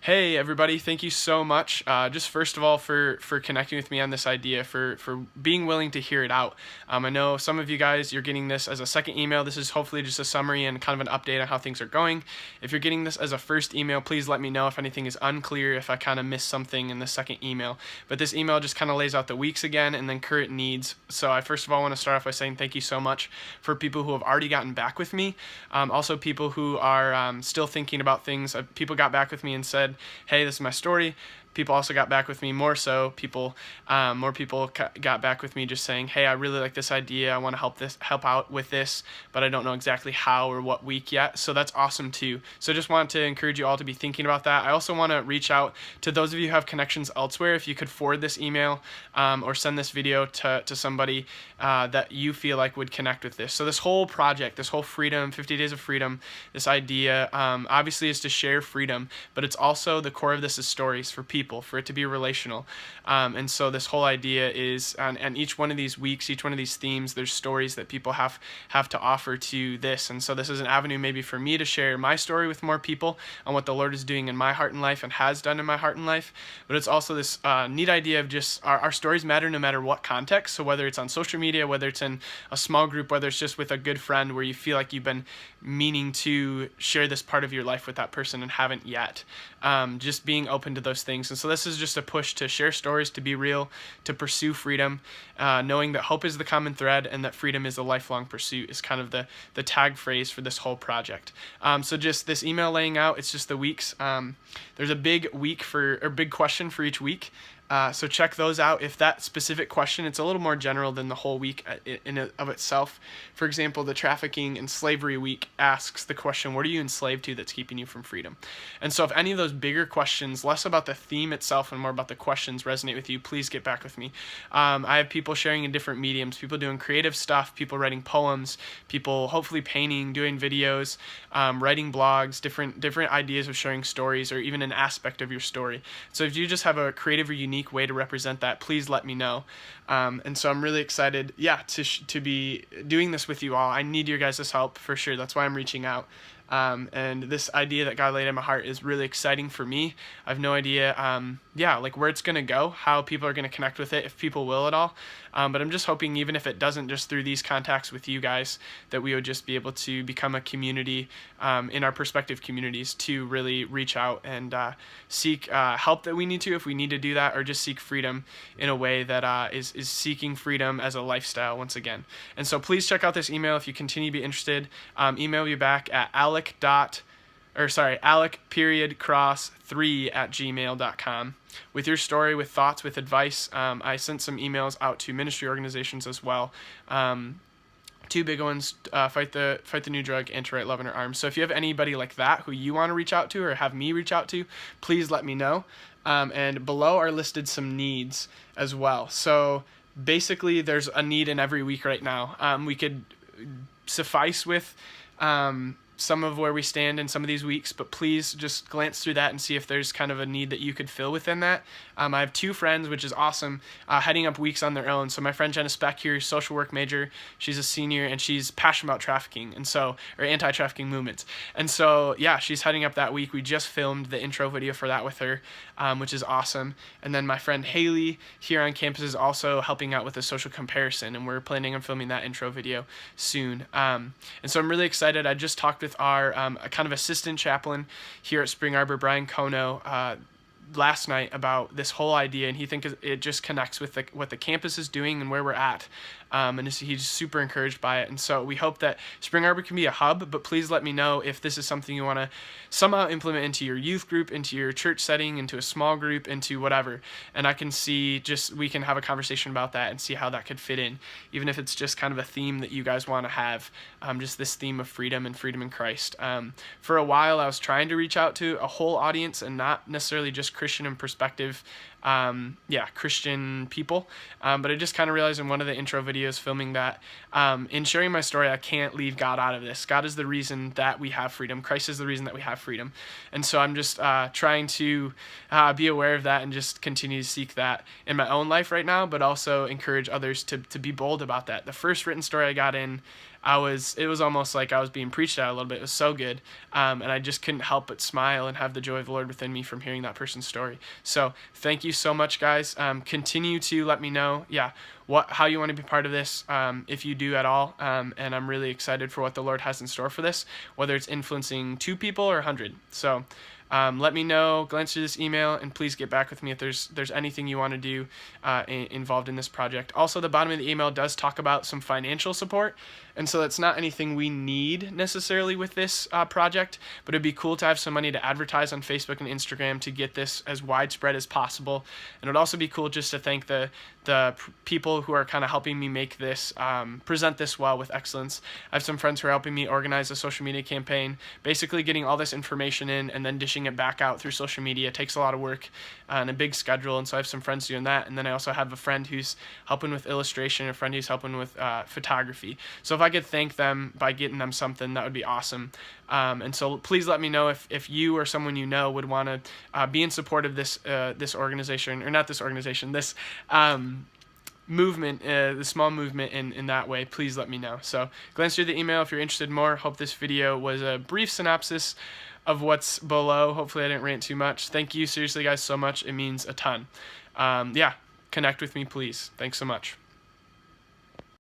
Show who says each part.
Speaker 1: Hey everybody, thank you so much. Just first of all for connecting with me on this idea, for being willing to hear it out. I know some of you guys, you're getting this as a second email. This is hopefully just a summary and kind of an update on how things are going. If you're getting this as a first email, please let me know if anything is unclear, if I kind of missed something in the second email. But this email just kind of lays out the weeks again and then current needs. So I first of all want to start off by saying thank you so much for people who have already gotten back with me. Also people who are still thinking about things. People got back with me and said, hey, this is my story. People also got back with me more so. More people got back with me just saying, hey, I really like this idea. I want to help out with this, but I don't know exactly how or what week yet. So that's awesome too. So just wanted to encourage you all to be thinking about that. I also want to reach out to those of you who have connections elsewhere. If you could forward this email or send this video to somebody that you feel like would connect with this. So this whole project, this whole freedom, 50 Days of Freedom, this idea obviously is to share freedom, but it's also the core of this is stories for people, for it to be relational. And so this whole idea is, and each one of these weeks, each one of these themes, there's stories that people have to offer to this. And so this is an avenue maybe for me to share my story with more people on what the Lord is doing in my heart and life and has done in my heart and life. But it's also this neat idea of just our stories matter no matter what context. So whether it's on social media, whether it's in a small group, whether it's just with a good friend where you feel like you've been meaning to share this part of your life with that person and haven't yet. Just being open to those things. And so this is just a push to share stories, to be real, to pursue freedom, knowing that hope is the common thread and that freedom is a lifelong pursuit is kind of the tag phrase for this whole project. So just this email laying out, it's just the weeks. There's a big big question for each week. So check those out. If that specific question, it's a little more general than the whole week in of itself. For example, the trafficking and slavery week asks the question, what are you enslaved to that's keeping you from freedom? And so if any of those bigger questions, less about the theme itself and more about the questions resonate with you, please get back with me. I have people sharing in different mediums, people doing creative stuff, people writing poems, people hopefully painting, doing videos, writing blogs, different ideas of sharing stories or even an aspect of your story. So if you just have a creative or unique way to represent that, please let me know. And so I'm really excited, to be doing this with you all. I need your guys' help for sure. That's why I'm reaching out. And this idea that God laid in my heart is really exciting for me. I have no idea, like where it's going to go, how people are going to connect with it, if people will at all. But I'm just hoping, even if it doesn't, just through these contacts with you guys, that we would just be able to become a community in our prospective communities to really reach out and seek help that we need to, if we need to do that, or just seek freedom in a way that is seeking freedom as a lifestyle once again. And so please check out this email if you continue to be interested. Email me back at alec.cross3@gmail.com with your story, with thoughts, with advice. I sent some emails out to ministry organizations as well. Two big ones, Fight the New Drug and To Write Love in Her Arms. So if you have anybody like that who you want to reach out to or have me reach out to, please let me know. And below are listed some needs as well. So basically there's a need in every week right now. We could suffice with some of where we stand in some of these weeks, but please just glance through that and see if there's kind of a need that you could fill within that. I have two friends, which is awesome, heading up weeks on their own. So my friend Jenna Speck here, social work major, she's a senior and she's passionate about trafficking or anti-trafficking movements. And so, she's heading up that week. We just filmed the intro video for that with her, which is awesome. And then my friend Haley here on campus is also helping out with the social comparison, and we're planning on filming that intro video soon. And so I'm really excited. I just talked with our kind of assistant chaplain here at Spring Arbor, Brian Kono, last night about this whole idea, and he thinks it just connects with what the campus is doing and where we're at. And he's super encouraged by it. And so we hope that Spring Arbor can be a hub, but please let me know if this is something you want to somehow implement into your youth group, into your church setting, into a small group, into whatever. And I can see we can have a conversation about that and see how that could fit in, even if it's just kind of a theme that you guys want to have, just this theme of freedom and freedom in Christ. For a while, I was trying to reach out to a whole audience and not necessarily just Christian and perspective Christian people. But I just kind of realized in one of the intro videos filming that in sharing my story, I can't leave God out of this. God is the reason that we have freedom. Christ is the reason that we have freedom. And so I'm just trying to be aware of that and just continue to seek that in my own life right now, but also encourage others to be bold about that. The first written story I got in it was almost like I was being preached at a little bit. It was so good. And I just couldn't help but smile and have the joy of the Lord within me from hearing that person's story. So thank you so much, guys. Continue to let me know, how you want to be part of this, if you do at all. And I'm really excited for what the Lord has in store for this, whether it's influencing 2 people or 100. So let me know, glance through this email, and please get back with me if there's anything you want to do involved in this project. Also, the bottom of the email does talk about some financial support, and so that's not anything we need necessarily with this project, but it'd be cool to have some money to advertise on Facebook and Instagram to get this as widespread as possible. And it would also be cool just to thank the people who are kind of helping me make this, present this well with excellence. I have some friends who are helping me organize a social media campaign, basically getting all this information in and then dishing it back out through social media. It takes a lot of work and a big schedule, and so I have some friends doing that. And then I also have a friend who's helping with illustration, a friend who's helping with photography. So if I could thank them by getting them something, that would be awesome. And so please let me know if you or someone you know would want to be in support of this organization, or not this organization, this movement, the small movement in that way. Please let me know. So glance through the email if you're interested more. Hope this video was a brief synopsis of what's below. Hopefully I didn't rant too much. Thank you seriously, guys, so much. It means a ton. Connect with me, please. Thanks so much.